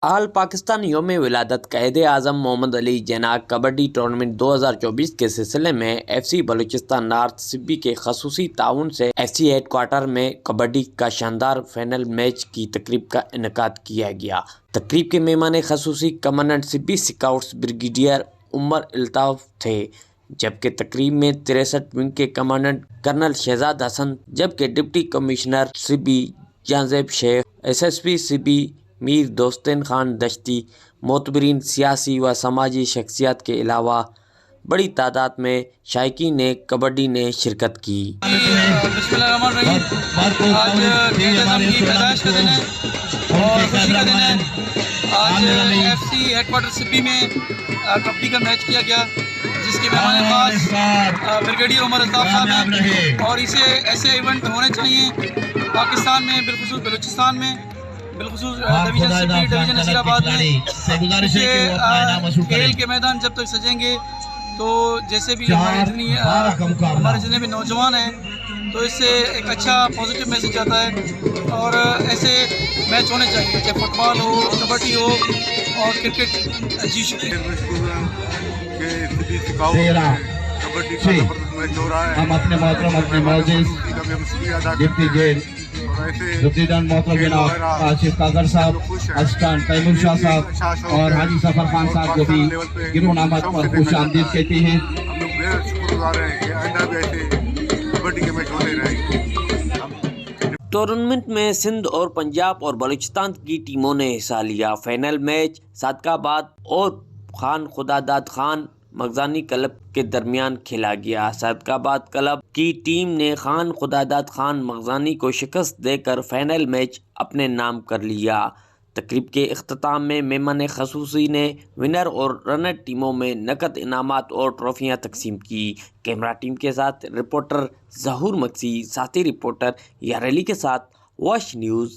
آل پاکستان یوم ولادت قائد اعظم محمد علی جناح کبڈی ٹورنامنٹ 2024 کے سلسلے میں ایف سی بلوچستان نارتھ سبی کے خصوصی تعاون سے ایف سی ہیڈ کوارٹر میں کبڈی کا شاندار فائنل میچ کی تقریب کا انعقاد کیا گیا۔ تقریب کے مہمان خصوصی کمانڈنٹ سبی اسکاؤٹس بریگیڈیئر عمر الطاف تھے، جبکہ تقریب میں 63 ونگ کے کمانڈنٹ کرنل شہزاد حسن، جبکہ ڈپٹی کمشنر سبی جہانزیب شیخ، ایس ایس پی سبی میر دوستین خان دشتی، معتبرین سیاسی و سماجی شخصیات کے علاوہ بڑی تعداد میں شائقین کبڈی نے شرکت کی۔ بسم اللہ الرحمن الرحیم۔ آج قائد اعظم کی پیدائش کا دن ہے اور خوشی کا دن ہے۔ آج ایف سی ہیڈ کوارٹر سبی میں کبڈی کا میچ کیا گیا، جس کے مہمان خاص بریگیڈیئر عمر الطاف صاحب ہیں، اور اسے ایسے ایونٹ ہونے چاہیے پاکستان میں، بالخصوص بلوچستان میں، بالخصوص ڈویژن سبی، ڈویژن نصیر آباد میں۔ کھیل کے میدان جب تک سجیں گے تو جیسے بھی ہمارے جتنے بھی نوجوان ہیں تو اس سے ایک اچھا پازیٹیو میسج آتا ہے، اور ایسے میچ ہونے چاہیے، چاہے فٹ بال ہو، کبڈی ہو اور کرکٹ۔ جی شکریہ۔ ہم اپنے محترم اپنے معزز ڈپٹی جیل سپرنٹینڈنٹ محترم جناب آصف کاکڑ صاحب، اسسٹنٹ تیمور شاہ صاحب اور حاجی ظفر خان صاحب کو بھی گرون آمد اور خوش آمدید کہتے ہیں۔ ہم لوگ بے شکر گزار ہیں کہ آئندہ بھی ایسے کبڈی کے میچ ہوتے رہیں۔ ٹورنامنٹ میں سندھ اور پنجاب اور بلوچستان کی ٹیموں نے حصہ لیا۔ فائنل میچ صادق آباد اور خان خداداد خان مغزانی کلب کے درمیان کھیلا گیا۔ صادق آباد کلب کی ٹیم نے خان خداداد خان مغزانی کو شکست دے کر فائنل میچ اپنے نام کر لیا۔ تقریب کے اختتام میں مہمان خصوصی نے ونر اور رنر ٹیموں میں نقد انعامات اور ٹرافیاں تقسیم کی۔ کیمرہ ٹیم کے ساتھ رپورٹر ظہور مکسی، ساتھی رپورٹر یار علی کے ساتھ واش نیوز۔